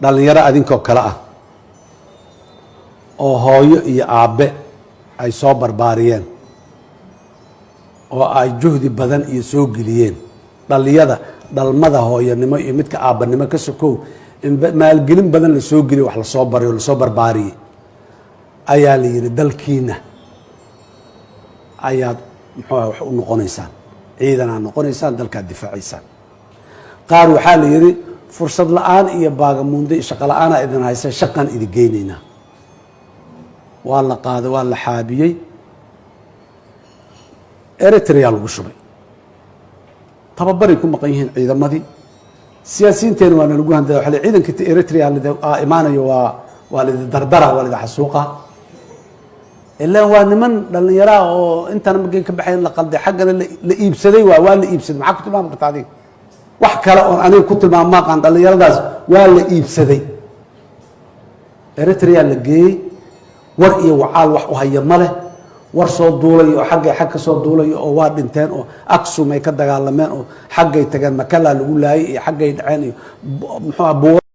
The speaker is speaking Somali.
dhalinyaro adinkoo kale ah oo hooyo iyo aabe ay soo barbaariyeen oo ay juhdi badan iyo soo geliyeen dhaliyada dhalmada hooyanimo iyo midka aabanimo ka sokow in maalgelin badan la soo geliyo wax la soo bariyo la soo barbaariyay ayaa la yiri dalkiina ayaad muxuu wax u noqonaysaan ciidan aan noqonaysaan dalka difaaciisaan qaar waxaa la yiri fursad la'aan iyo baagamuunde shaqo la'aan idin haysa shaqan idin geynayna waa la qaaday waa la xaabiyay Eritrea lagu shubay tababaray ku maqan yihiin ciidamadii siyaasiyiinteena waa lagu handay waxa ciidanka Eritrea la imaanayo waa la dardara waa la xasuuqa ilaa waa niman dhalinyaro oo intaan magay ka baxay la qalday xaqana la iibsaday waa la iibsaday maxaa ku tilmaam kartaa adiga wax kale oo aniga ku tilmaam ma qaan dhalinyaradaas waa la iibsaday Eritrea la geeyay war iyo wacaal wax u haya male war soo duulay oo xagga ka soo duulay oo waa dhinteen oo Aksum ay ka dagaalameen oo xaggay tageen Makala lagu laayay iyo xaggay dhaceen iyo muxuu